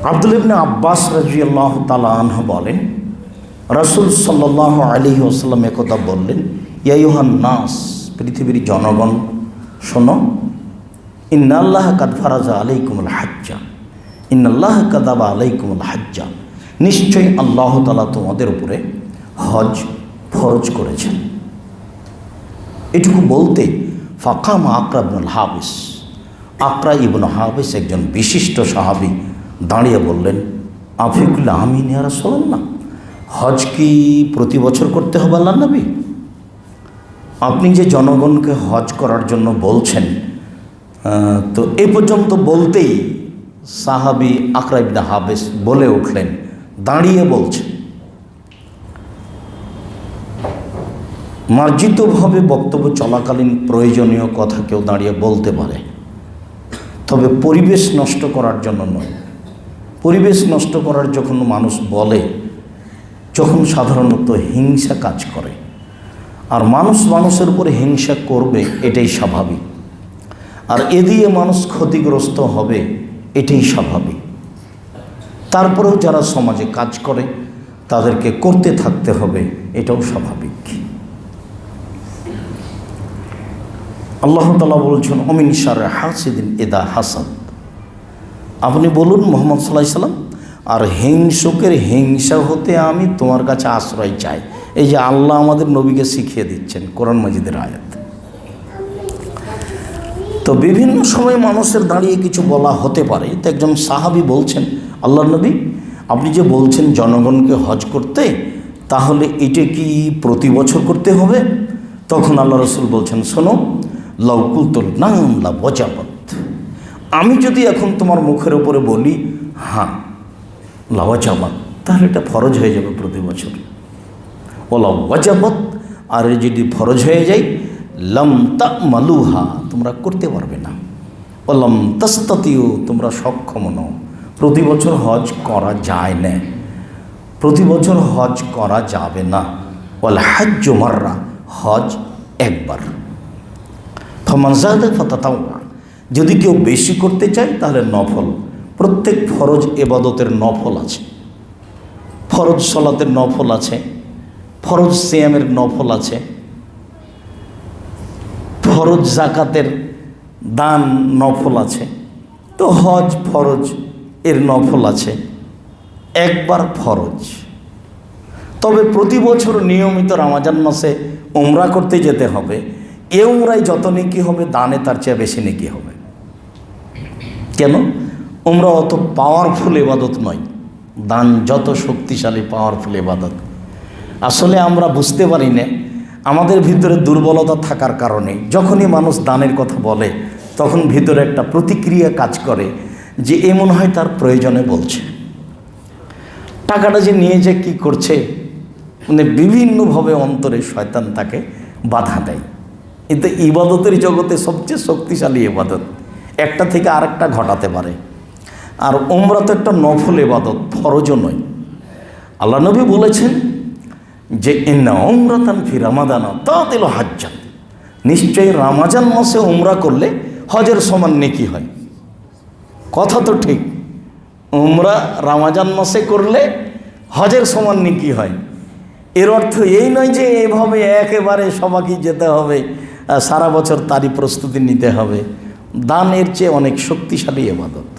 আব্দুল্লাহ ইবনে আব্বাস রাদিয়াল্লাহু তাআলা আনহু বলেন, রাসূল সাল্লাল্লাহু আলাইহি ওয়াসাল্লাম একথা বললেন, ইয়া আইয়ুহান নাস, পৃথিবীর জনগণ শোনো, ইন্নাল্লাহা কাদ ফারাজা আলাইকুমুল হাজ্জা, ইন্নাল্লাহা কাতাবা আলাইকুমুল হাজ্জা, নিশ্চয়ই আল্লাহ তাআলা তোমাদের উপরে হজ ফরজ করেছেন। এটুকু বলতে ফাকামা আকরা ইবনুল হাবিস, আকরা ইবনে হাবিস একজন বিশিষ্ট সাহাবী দাঁড়িয়ে বললেন, আফিকুল আমিন ইয়া রাসূলুল্লাহ, হজ কি প্রতি বছর করতে হবে আল্লাহর নবী? আপনি যে জনগণকে হজ করার জন্য বলছেন, তো এ পর্যন্ত বলতেই সাহাবী আকরা ইবনে হাবিস বলে উঠলেন, দাঁড়িয়ে বলছেন। মার্জিতভাবে বক্তব্য চলাকালীন প্রয়োজনীয় কথা কেউ দাঁড়িয়ে বলতে পারে, তবে পরিবেশ নষ্ট করার জন্য নয়। পরিবেশ নষ্ট করার যখন মানুষ বলে, যখন সাধারণত হিংসা কাজ করে, আর মানুষ মানুষের উপরে হিংসা করবে, এটাই স্বাভাবিক। আর এ দিয়ে মানুষ ক্ষতিগ্রস্ত হবে, এটাই স্বাভাবিক। তারপরেও যারা সমাজে কাজ করে তাদেরকে করতে থাকতে হবে, এটাও স্বাভাবিক। আল্লাহ তাআলা বলছেন, ওমিন শাররি হাসিদিন ইযা হাসাদ, আপনি বলুন মুহাম্মদ সাল্লাল্লাহু আলাইহি সাল্লাম, আর হিংসুকের হিংসা হতে আমি তোমার কাছে আশ্রয় চাই। এই যে আল্লাহ আমাদের নবীকে শিখিয়ে দিচ্ছেন কোরআন মাজিদের আয়াত। তো বিভিন্ন সময় মানুষের দাঁড়িয়ে কিছু বলা হতে পারে। তো একজন সাহাবী বলছেন, আল্লাহর নবী, আপনি যে বলছেন জনগণকে হজ করতে, তাহলে এটা কি প্রতি বছর করতে হবে? তখন আল্লাহ রাসূল বলছেন, শোনো, লাউ কুলতুল নাম লা ওয়াজাবাত, আমি যদি এখন তোমার মুখের উপরে বলি হ্যাঁ লা ওয়াজাবাত, তাহলে এটা ফরজ হয়ে যাবে প্রতি বছর। ও লা ওয়াজাবাত, আর যদি ফরজ হয়ে যায়, লাম তা'মালুহা, তোমরা করতে পারবে না। ও লাম তাস্তাতিউ, তোমরা সক্ষম নও। প্রতি বছর হজ করা যায় না, প্রতি বছর হজ করা যাবে না। ওয়াল হাজ্জু মাররা, হজ একবার। ফামান যাদা ফাতাতাওয়া, যদি কেউ বেশি করতে চায় তাহলে নফল। প্রত্যেক ফরজ ইবাদতের নফল আছে, ফরজ সালাতের নফল আছে, ফরজ সিয়ামের নফল আছে, ফরজ যাকাতের দান নফল আছে। তো হজ ফরজ এর নফল আছে, একবার ফরজ। তবে প্রতি বছর নিয়মিত রমজান মাসে উমরা করতে যেতে হবে। এ উমরায় যত নেকি হবে, দানে তার চেয়ে বেশি নেকি হবে। কেন? উমরা অত পাওয়ারফুল ইবাদত নয়, দান যত শক্তিশালী পাওয়ারফুল ইবাদত। আসলে আমরা বুঝতে পারি না, আমাদের ভিতরে দুর্বলতা থাকার কারণে যখনই মানুষ দানের কথা বলে, তখন ভিতরে একটা প্রতিক্রিয়া কাজ করে যে এ মনে হয় তার প্রয়োজনে বলছে। টাকাটা যে নিয়ে যে কী করছে, মানে বিভিন্নভাবে অন্তরে শয়তান তাকে বাধা দেয়। এতে ইবাদতের জগতে সবচেয়ে শক্তিশালী ইবাদত, একটা থেকে আরেকটা ঘটাতে পারে। আর উমরা তো একটা নফল ইবাদত, ফরজও নয়। আল্লাহ নবী বলেছেন যে ইন্না উমরাতান ফি রামাদানা তাতিলু হাজ্জান, নিশ্চয়ই রমজান মাসে উমরা করলে হজের সমান নেকি হয়। কথা তো ঠিক, উমরা রমজান মাসে করলে হজের সমান নেকি হয়। এর অর্থ এই নয় যে এইভাবে একেবারে সবাইকে যেতে হবে, সারা বছর তারই প্রস্তুতি নিতে হবে। দানের চেয়ে অনেক শক্তিশালী ইবাদত।